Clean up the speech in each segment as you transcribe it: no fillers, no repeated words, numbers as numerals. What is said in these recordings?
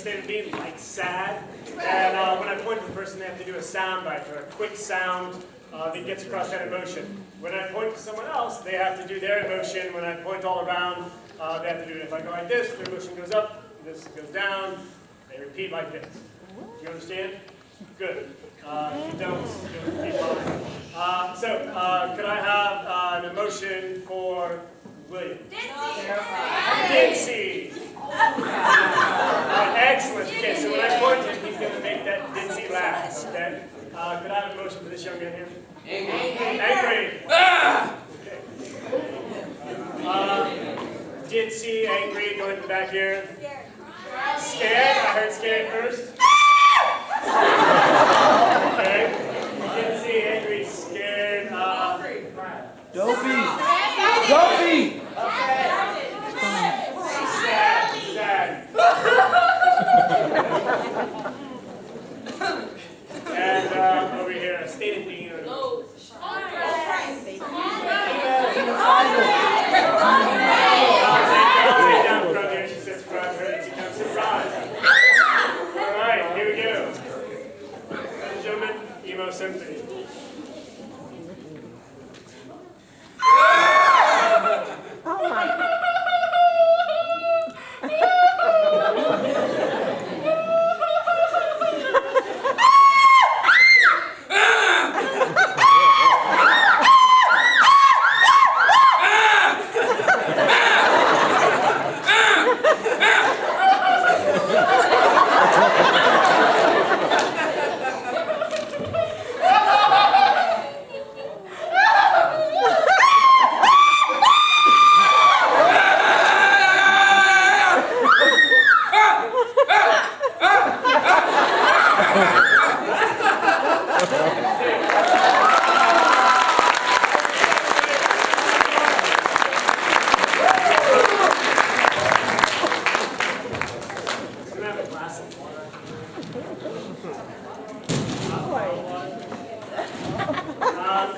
state of being, like sad. And when I point to the person, they have to do a sound bite or a quick sound that gets across that emotion. When I point to someone else, they have to do their emotion. When I point all around, they have to do it. If I go like this, their emotion goes up, this goes down. They repeat like this. Do you understand? Good. If you don't, you'll repeat fine. Could I have an emotion for William? Ditzy. Excellent. Okay, so when I point to him, he's going to make that ditzy laugh. Okay. Could I have an emotion for this young man here? Angry. Okay. Ditzy, angry. Go ahead in the back here. Scared. I heard scared first. Okay. Ditzy, angry, scared. Dopey. Dopey. Sad. And over here, a state of being. I'll take down from here. She says surprise. She comes surprise. All right, here we go. Ladies and gentlemen, Emo Symphony. Oh my.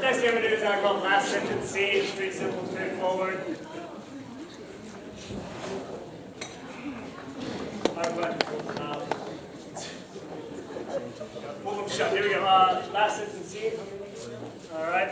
Next thing I'm going to do is I call last sentence C. It's pretty simple, straightforward. Pull them shut. Here we go. Last sentence C. All right.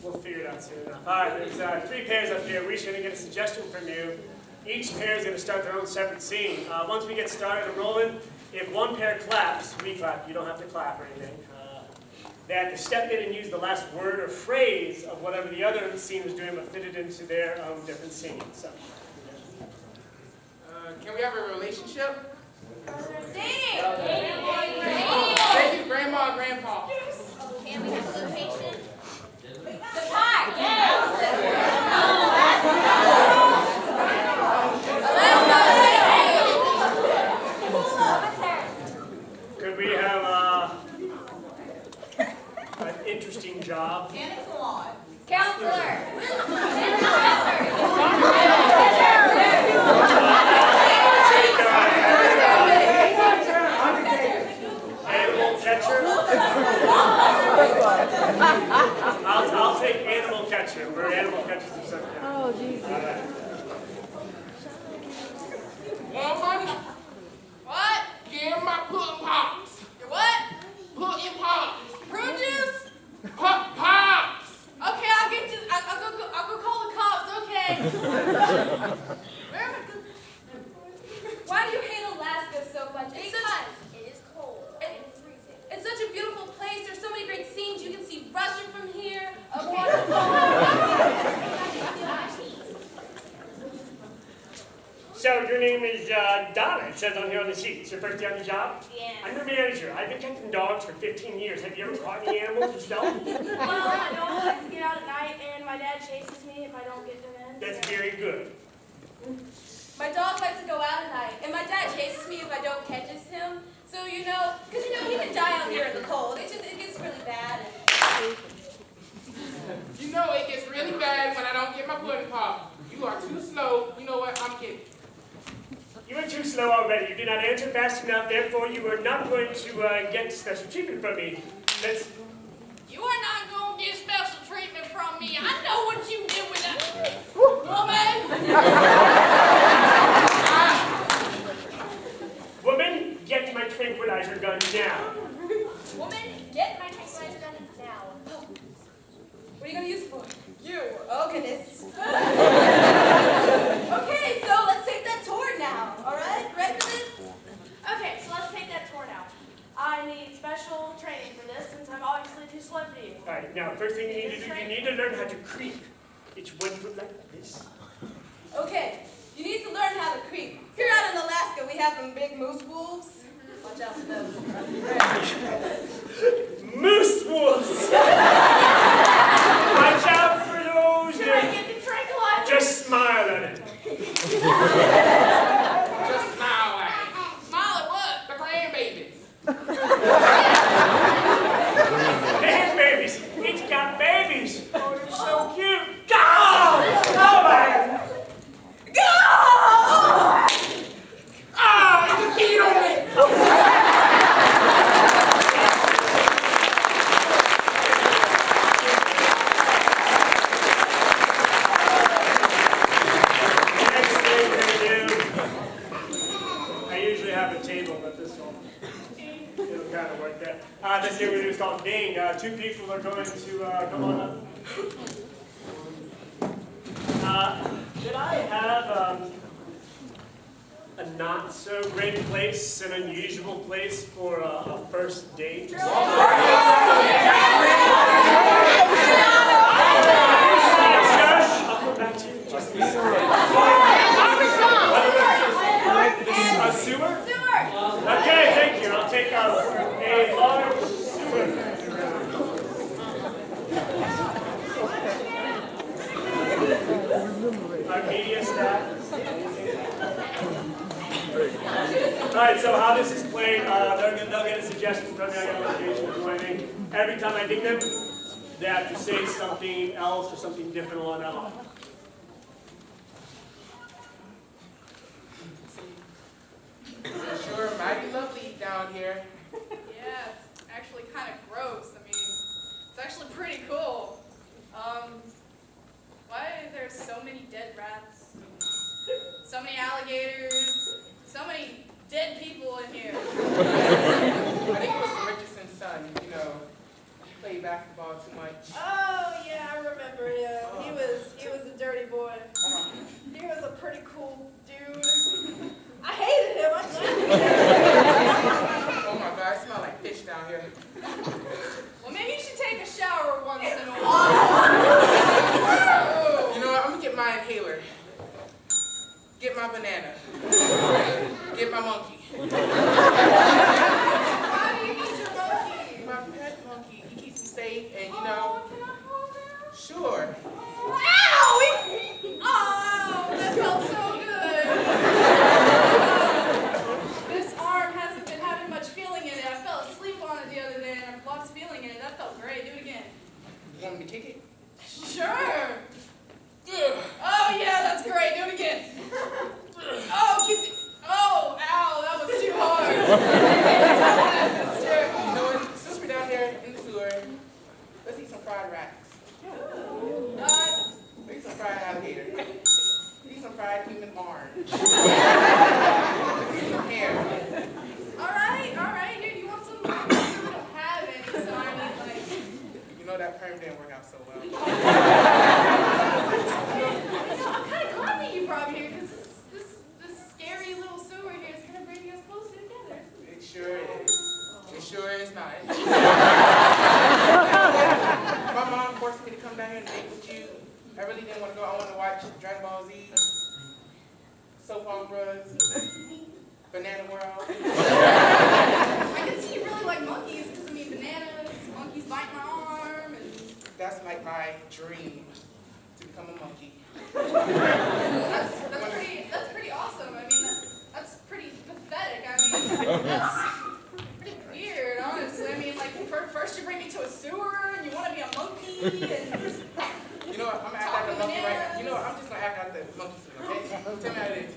We'll figure it out soon enough. All right, there's 3 pairs up here. We're each going to get a suggestion from you. Each pair is going to start their own separate scene. Once we get started and rolling, if one pair claps, we clap. You don't have to clap or anything. They have to step in and use the last word or phrase of whatever the other scene was doing, but fit it into their own different scene. So, can we have a relationship? Dating! Thank you, Grandma and Grandpa. Can we have a location? The park! Yeah! could we have an interesting job? Tanning salon. Counselor! Animal catcher? I'll take animal catcher. We're animal catchers or something. Oh, Jesus. All right. Want money? What? Give my pudding pops. Your what? Pudding pops. Prune juice? Pops. Okay, I'll go call the cops, okay. Where am I go- Why do you hate Alaska so much? Because it is cold and freezing. It's such a beautiful place. There's so many great scenes. You can see Russia from here, a waterfall. So your name is Donna. It says on here on the sheet. It's your first day on the job? Yes. I'm your manager. I've been catching dogs for 15 years. Have you ever caught any animals yourself? Well, I don't like to get out at night, and my dad chases me if I don't get them in. That's very good. My dog likes to go out at night, and my dad chases me if I don't catch him. So, because he can die out here in the cold. It gets really bad. You know it gets really bad when I don't get my pudding pop. You are too slow. You know what? I'm kidding. You were too slow already. You did not answer fast enough, therefore you are not going to get special treatment from me. Let's... You are not going to get special treatment from me. I know what you did with that woman. Woman, get my tranquilizer gun now. Woman, get my tranquilizer gun now. What are you going to use it for? You. Oh, goodness. Okay, so let's take that tour now. All right? Ready for this? Okay, so let's take that tour now. I need special training for this since I'm obviously too slow for you. Alright, now first thing you need to do, you need to learn how to creep. It's 1 foot like this. Okay, you need to learn how to creep. Here out in Alaska, we have them big moose wolves. Watch out for those. Moose wolves! Watch out for those! Should I get the tranquilizer? Just smile at it. Just smile at it. Smile at what? The grandbabies. Hey, babies! It's got babies! Oh, they're so cute! Go! Oh, my! Go! Oh, you peed on me. Next thing they do, I usually have a table, but this one, it'll kind of work there. This here we do is called Ding. 2 people are going to come on up. Did I have a not so great place, an unusual place for a first date? Shush! I'll come back to you in just a second. A sewer? Okay, thank you. I'll take a large sewer. Our media staff. Alright, so how this is played, they'll get a suggestion from me, I got a location of anything. Every time I ding them, they have to say something else or something different along that line. Sure, mighty lovely down here. Yeah, it's actually kind of gross. I mean, it's actually pretty cool. Why are there so many dead rats? So many alligators? So many dead people in here? I think it was Richardson's son, you know, he played basketball too much. Oh yeah, I remember him. He was a dirty boy. He was a pretty cool dude. I hated him. Oh my God, it smells like fish down here. Well, maybe you should take a shower once in a while. You know what, I'm gonna get my inhaler. Get my banana. Get my monkey. Why do you need your monkey? My pet monkey, he keeps me safe and you know, Oh, can I hold him? sure. Ow! Oh, that felt so good. This arm hasn't been having much feeling in it. I fell asleep on it the other day and I've lost feeling in it. That felt great. Do it again. You want me to kick it? Sure. Oh yeah, that's great. Do it again. Oh, keep it. Oh, ow, that was too hard. You know what, since we're down here in the sewer, let's eat some fried rats. Let's eat some fried alligator. Let's eat some fried human arm. Let's eat some hair. All right. Here, you want some? We don't have any, so I mean, like. You know that perm didn't work out so well. I'm kind of glad that you brought me here because this scary little sewer here is kind of bringing us closer together. It sure is. It sure is not. My mom forced me to come down here and date with you. I really didn't want to go. I wanted to watch Dragon Ball Z, soap operas, Banana World. I can see you really like monkeys because, I mean, bananas, monkeys bite my arm, and That's like my dream, to become a monkey. that's pretty awesome. I mean, that's pretty pathetic. I mean, that's pretty weird, honestly. I mean, like, first you bring me to a sewer, and you want to be a monkey, and You know what? I'm gonna act like a monkey right now. You know what? I'm just gonna act like the monkey scene, okay? Tell me how it is.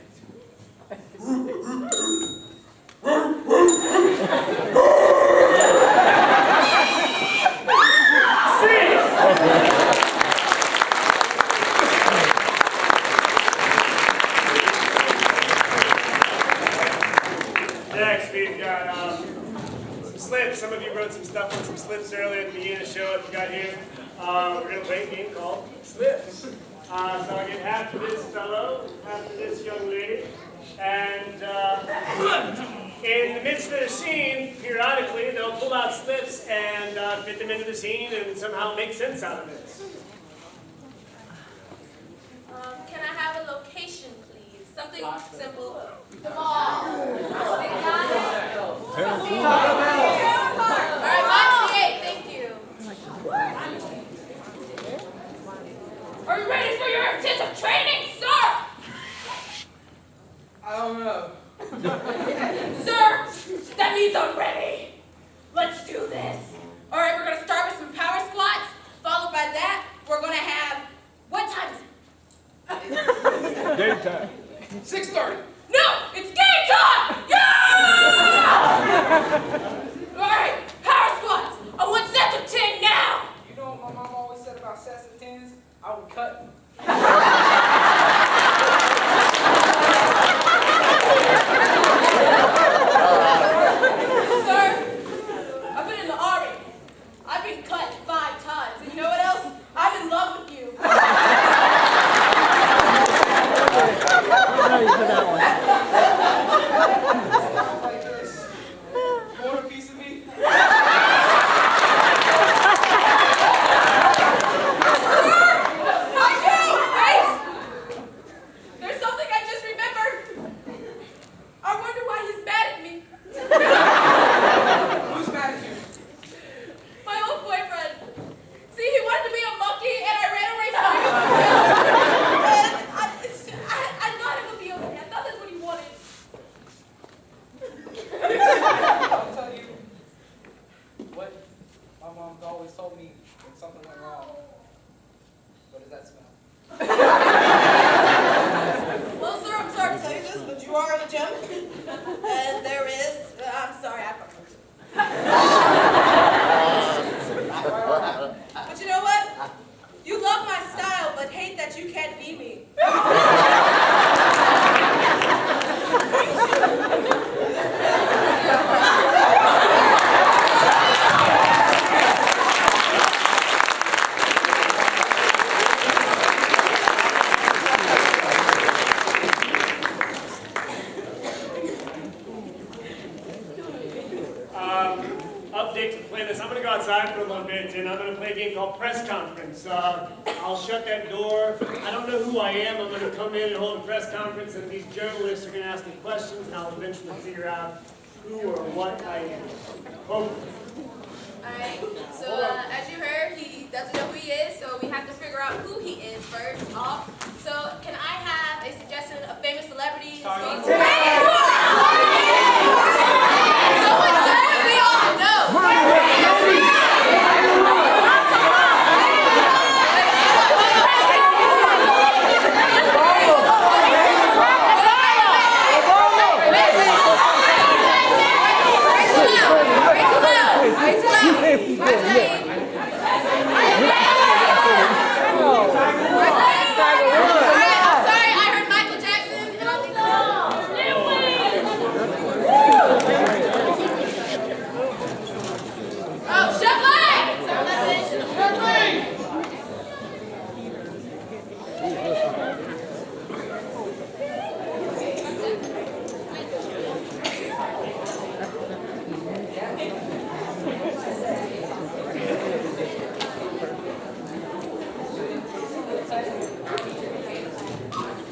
Next, we've got some slips. Some of you wrote some stuff on some slips earlier at the beginning of the show if you got here. We're going to play a game called Slips. So I'll get half to this fellow, half to this young lady. And in the midst of the scene, periodically, they'll pull out slips and fit them into the scene and somehow make sense out of it. Can I have a location, please? Something simple. The mall. Got it? All right, Box 8, thank you. Are you ready for your intensive training, sir? I don't know. Sir, that means I'm ready. Let's do this. All right, we're going to start with some power squats. Followed by that, we're going to have, what time is it? Daytime. 6:30. No, it's game time! Yeah! All right, power squats. I want sets of 10 now. You know what my mom always said about sets and tens? I would cut. Sir, I've been in the Army. I've been cut 5 times. And you know what else? I'm in love with you. Sounds like this. You want a piece of me? There's something I just remembered. I wonder why he's mad at me. Who's mad at you? My old boyfriend. See, he wanted to be a monkey, and I ran a race with him. And I thought it would be okay. I thought that's what he wanted. I'll tell you what my mom's always told me when something went wrong. What does that smell? Well, sir, I'm sorry to tell you this, but you are in the gym. And there is, I'm sorry, I forgot. But you know what? You love my style, but hate that you can't be me. Update to play this. I'm going to go outside for a little bit, and I'm going to play a game called Press Conference. I'll shut that door. I don't know who I am. I'm going to come in and hold a press conference, and these journalists are going to ask me questions, and I'll eventually figure out who or what I am. Over. Alright, so as you heard, he doesn't know who he is, so we have to figure out who he is first off. So can I have a suggestion of famous celebrities? Someone we all know.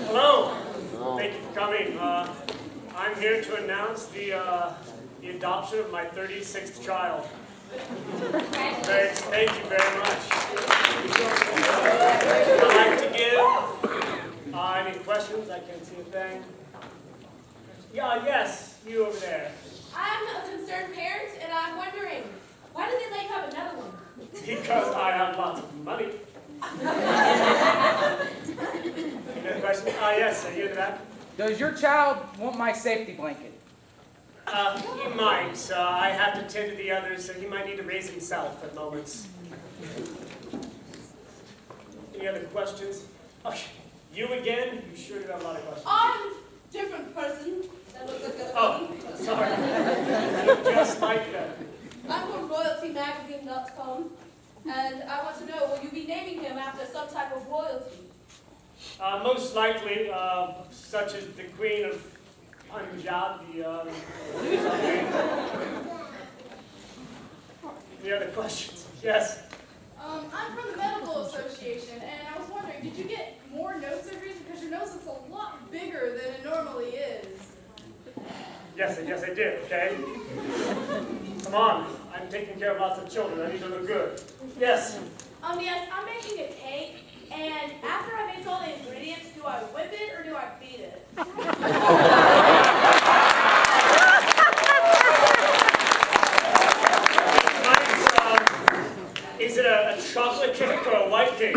Hello. Thank you for coming. I'm here to announce the adoption of my 36th child. Thank you very much. I'd like to give any questions? I can't see a thing. Yeah, yes, you over there. I'm a concerned parent, and I'm wondering, why did they let you have another one? Because I have lots of money. Any other question? Yes, are you in the back? Does your child want my safety blanket? He might. I have to tend to the others, so he might need to raise himself at moments. Any other questions? Okay. You again? You sure you have a lot of questions? Different person. That looks like the other Oh, sorry. just like that. I'm from RoyaltyMagazine.com, and I want to know, will you be naming him after some type of royalty? Most likely, such as the Queen of Punjab, Any other questions? Yes? I'm from the Medical Association, and I was wondering, did you get more nose surgeries? Because your nose is a lot bigger than it normally is. Yes, I did, okay? Come on, I'm taking care of lots of children. I need to look good. Yes? Yes, I'm making a cake, and after I mix all the ingredients, do I whip it or do I beat it? Is it a chocolate cake or a white cake?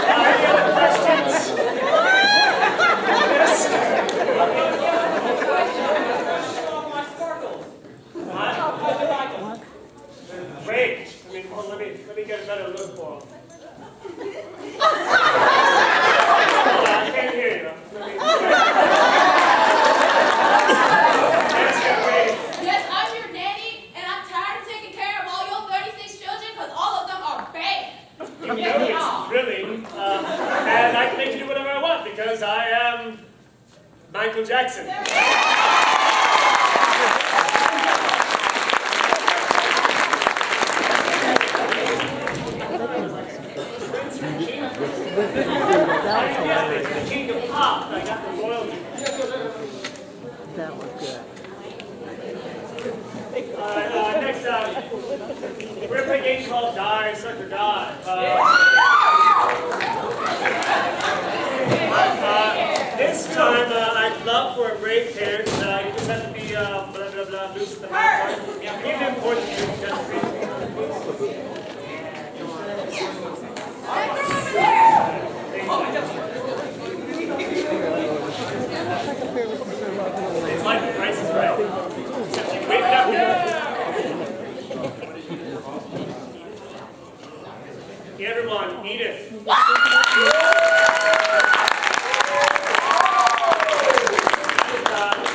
Any other questions? Yes? What? Wait. Let me get a better look for him. Hold on, I can't hear you. Yes, I'm your nanny, and I'm tired of taking care of all your 36 children because all of them are bad. You know it's really, and I can make you do whatever I want because I am Michael Jackson. The king of pop. I got the royalty. That was good. Next up, we're playing a game called Die, Sucker, Die. This time, I'd love for a brave parent. You just have to be blah, blah, blah, loose with the mouth. Give them for the It's like the Price is Right. Except you wake up Hey, everyone, Edith.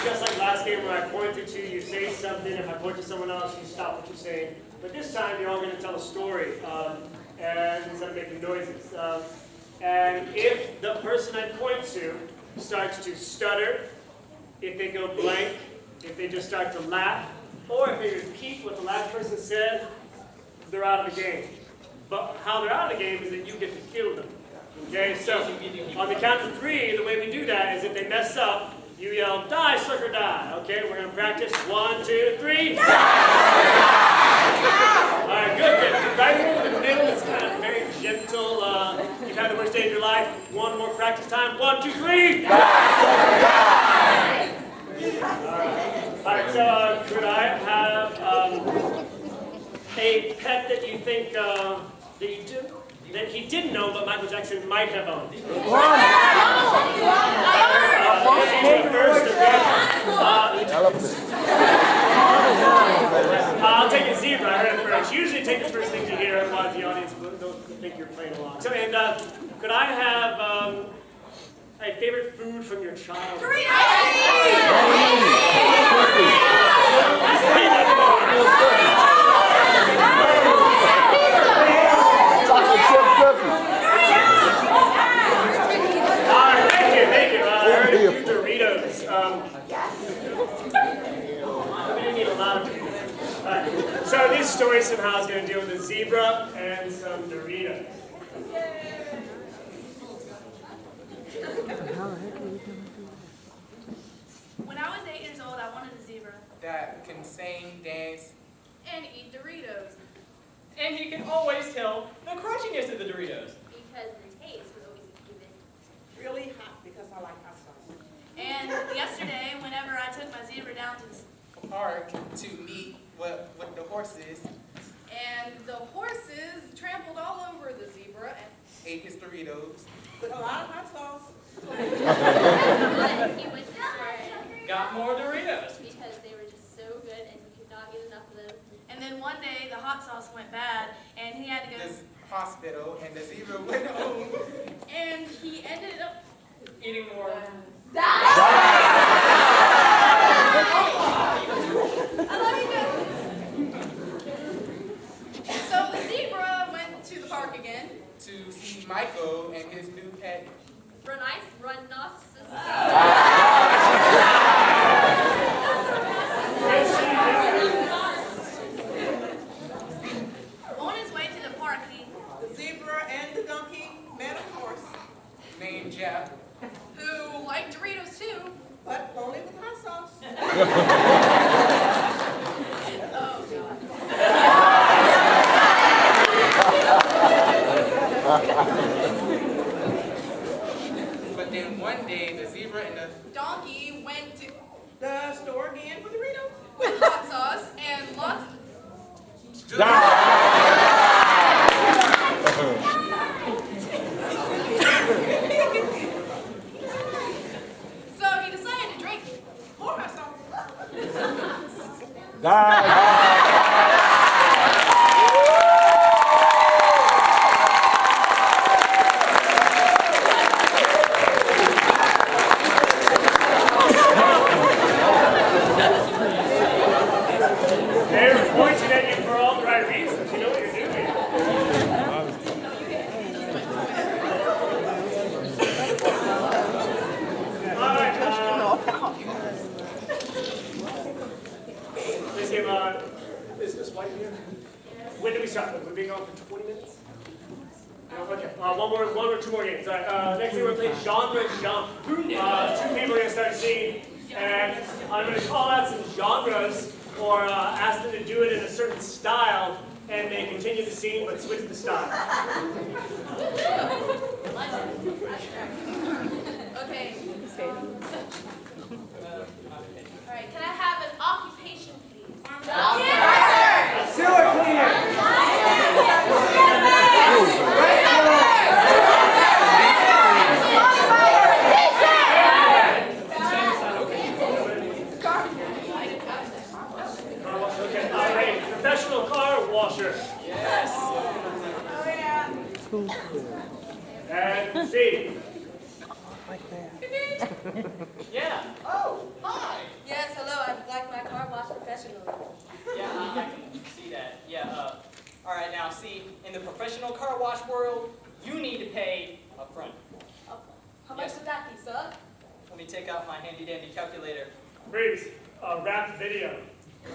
Just like last game where I pointed to you, you say something. If I point to someone else, you stop what you're saying. But this time, you're all going to tell a story, and instead of making noises. And if the person I point to starts to stutter, if they go blank, if they just start to laugh, or if they repeat what the last person said, they're out of the game. But how they're out of the game is that you get to kill them. Okay, so on the count of 3, the way we do that is if they mess up, you yell, die, sucker, die. Okay, we're going to practice. 1, 2, 3. Die! All right, good. Right here in the middle is kind of very gentle. You've had the worst day of your life. One more practice time. 1, 2, 3. Die! All right, so could I have a pet that you think that he didn't know, but Michael Jackson might have owned? I'll take a zebra. I heard it first. Usually take the first thing you hear, otherwise the audience don't think you're playing along. So, and could I have a favorite food from your childhood? Chocolate chip cookies. All right, thank you. I heard a few Doritos. We didn't need a lot of Doritos. All right. So this story somehow is going to deal with a zebra and some Doritos. When I was 8 years old, I wanted a zebra. That can sing, dance, And eat Doritos. And you can always tell the crunchiness of the Doritos. Because the taste was always given. really hot because I like hot sauce. And yesterday, whenever I took my zebra down to the Park to meet with the horses, And the horses trampled all over the zebra and ate his Doritos with a lot of hot sauce. He went to swear Got more Doritos. because they were just so good and he could not get enough of them. And then one day the hot sauce went bad, and he had to go. This hospital, and the zebra went home. and he ended up Eating more. Die! who like Doritos too, But only with hot sauce. oh God. But then one day, the zebra and the Donkey went to store again for Doritos. with hot sauce and lots of so he decided to drink more hot sauce. They're pointing at you for all the right reasons. You know what you're doing. All right. This game, is this white here? When do we start? We've been going for 20 minutes? No, okay. One or two more games. All right. Next thing we're going to play Genre Jump. Two people are going to start singing, and I'm going to call out some genres or ask them to do it in a certain style, and they continue to sing but switch the style. Okay. All right, can I have an occupation, please? Sewer cleaner. Okay. Hey, professional car washer. Yes. And C. Yeah. Oh, hi. Yes, hello, I'd like my car washed professionally. Yeah, I can see that. Yeah. All right. Now, see, in the professional car wash world, you need to pay up front. How much would that be, sir? Let me take out my handy dandy calculator. Freeze. Rap video.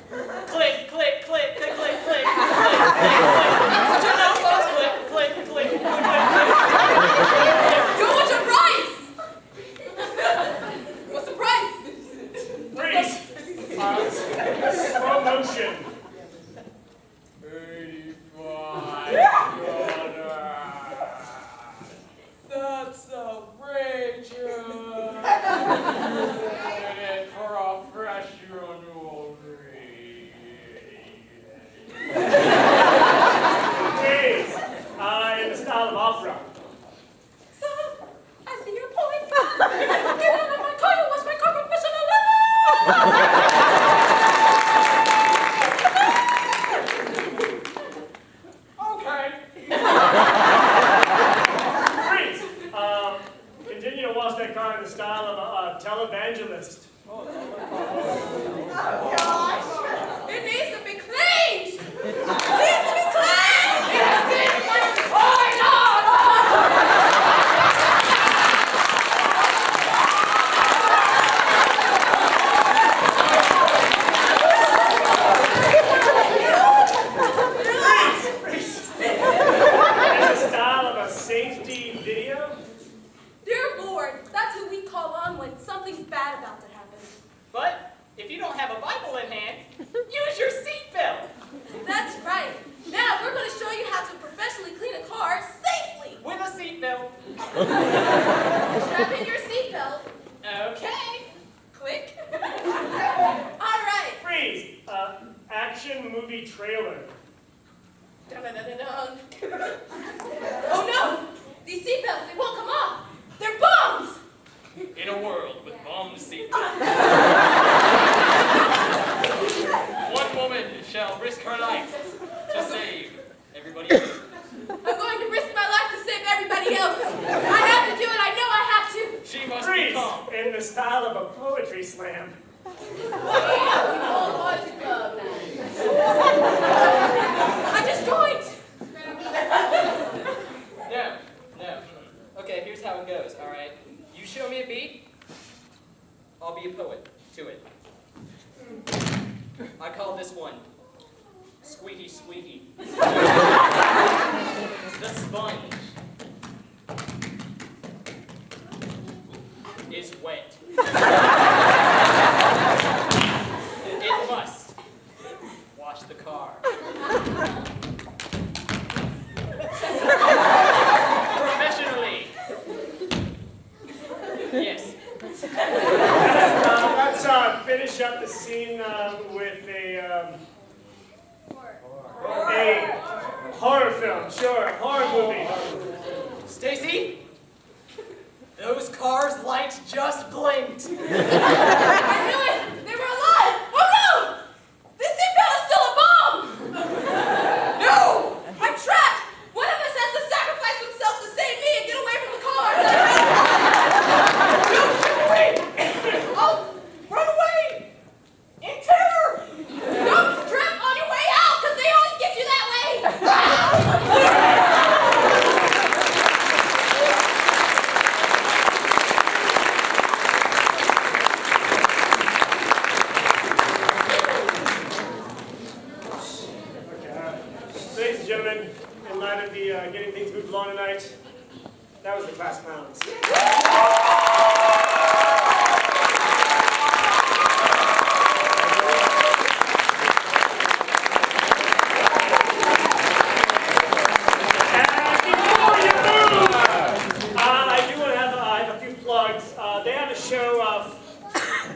Click, click, click, click, click, click, click, click, click, click, click, click, Yo, what's your price? What's the price? Freeze. Slow motion. 85. That's outrageous. Professional rate. Freeze. In the style of opera. Sir, I see your point. Get out of my car, you wash my car professionally! Freeze. Continue to wash that car in the style of a televangelist. It needs to be cleaned. It needs to be cleaned. Oh Freeze. In the style of a safety video. Dear Lord, that's who we call on when something's bad about to happen. But if you don't have a Bible in hand, use your seatbelt. That's right. Now we're going to show you how to professionally clean a car safely. With a seatbelt. Strap in your seatbelt. Okay. Click. All right. Freeze. Action movie trailer. Dun-dun-dun-dun-dun. Oh no! These seatbelts, they won't come off. They're bombs. In a world with bomb seatbelts, one woman shall risk her life to save everybody else. I'm going to risk my life to save everybody else. I have to do it. I know I have to. She must Freeze. become. In the style of a poetry slam. I just joined. No. Okay, here's how it goes, all right? You show me a beat, I'll be a poet to it. I call this one Squeaky Squeaky. The sponge. is wet. It must wash the car. Professionally. Yes. Let's finish up the scene with a horror film. Sure, horror movie. Stacy, those cars' lights just blinked. I knew it! They were alive! Oh no! This seatbelt is still a bomb! No! I'm trapped! One of us has to sacrifice themselves to save me and get away from the car! No, get away! Oh, Run away! In terror! don't trip on your way out, because they always get you that way! Ladies and gentlemen, in light of the getting things moved along tonight, that was the Class Clowns. And before you move, I have a few plugs. They have a show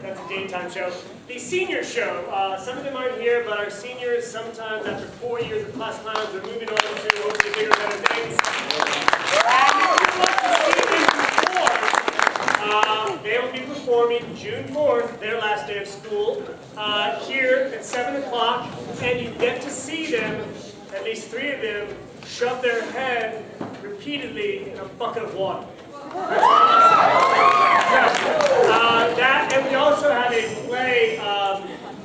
that's a daytime show. The senior show, some of them aren't here, but our seniors sometimes after 4 years of Class Clowns, they're moving on to hopefully bigger, better things. And if you'd like to see them perform, they will be performing June 4th, their last day of school, here at 7 o'clock, and you get to see them, at least 3 of them, shove their head repeatedly in a bucket of water. That, and we also have a play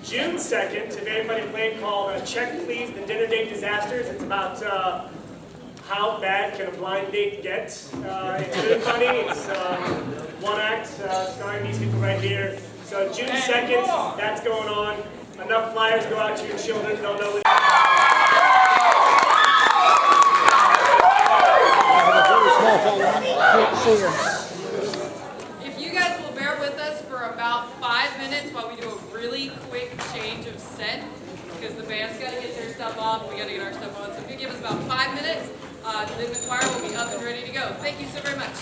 June 2nd, if anybody played, called Check Please, The Dinner Date Disasters. It's about how bad can a blind date get. It's really funny. It's one act starring these people right here. So June 2nd, that's going on. Enough flyers go out to your children. They'll know what If you guys will bear with us for about 5 minutes while we do a really quick change of set, because the band's got to get their stuff off, we got to get our stuff on. So if you give us about 5 minutes, then the choir will be up and ready to go. Thank you so very much.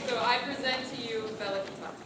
So I present to you Bella Kentucky.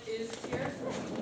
is Tier 3.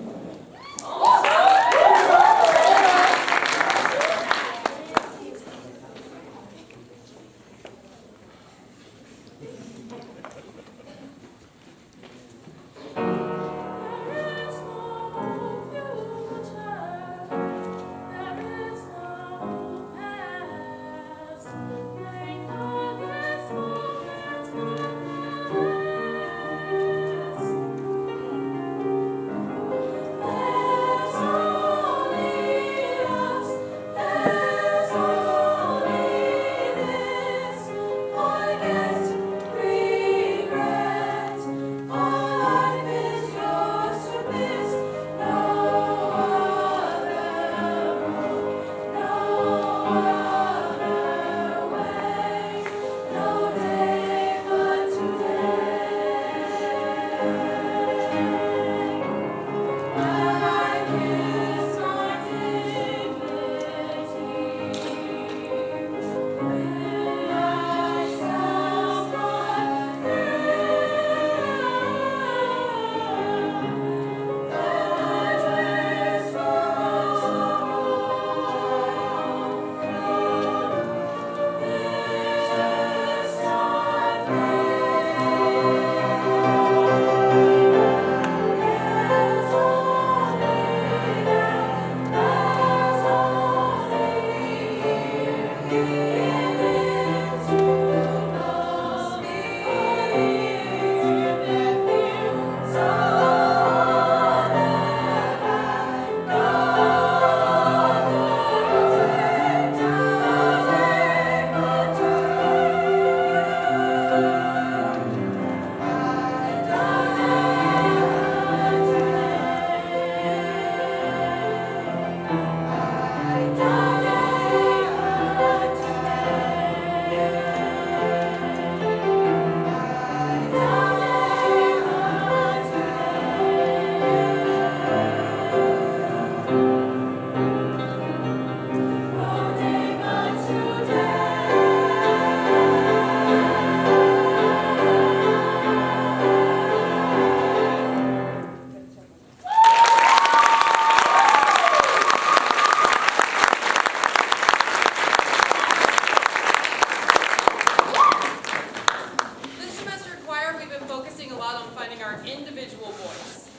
individual voice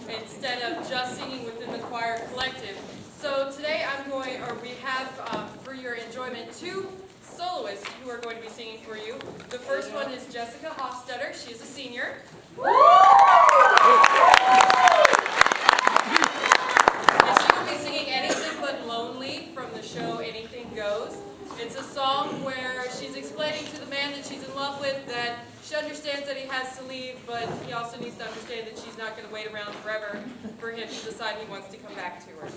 instead of just singing within the choir collective. So today we have for your enjoyment two soloists who are going to be singing for you. The first one is Jessica Hofstetter. She is a senior. And she will be singing Anything But Lonely from the show Anything Goes. It's a song where she's explaining to the man that she's in love with that she understands that he has to leave, but he also needs to understand that she's not going to wait around forever for him to decide he wants to come back to her.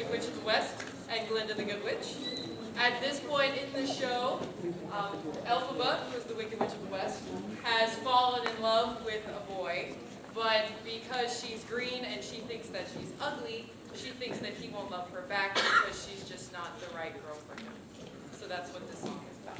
Wicked Witch of the West and Glinda the Good Witch. At this point in the show, Elphaba, who is the Wicked Witch of the West, has fallen in love with a boy, but because she's green and she thinks that she's ugly, she thinks that he won't love her back because she's just not the right girl for him. So that's what this song is about.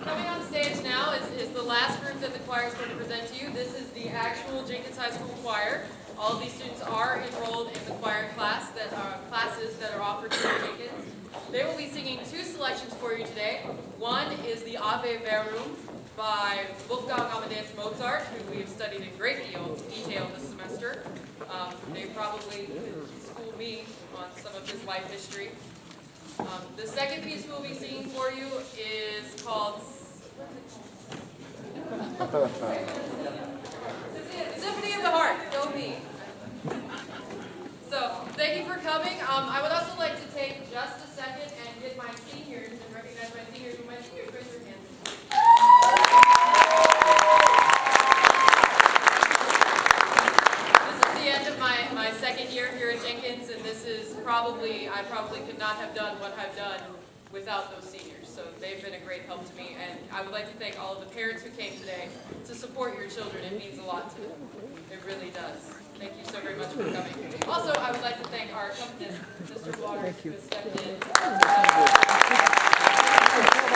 Coming on stage now is the last group that the choir is going to present to you. This is the actual Jenkins High School choir. All of these students are enrolled in the choir classes that are offered through Jenkins. They will be singing two selections for you today. One is the Ave Verum by Wolfgang Amadeus Mozart, who we have studied in great detail this semester. They probably schooled me on some of his life history. The second piece we'll be singing for you is called Symphony of the Heart. Go me. So, thank you for coming. I would also like to take just a second and get my seniors and recognize my seniors. With my seniors, raise your hands. This is the end of my second year here at Jenkins, and this is I probably could not have done what I've done without those seniors. So they've been a great help to me, and I would like to thank all of the parents who came today to support your children. It means a lot to them. It really does. Thank you so very much for coming. Also, I would like to thank our accompanist, Mr. Waters, who has stepped in.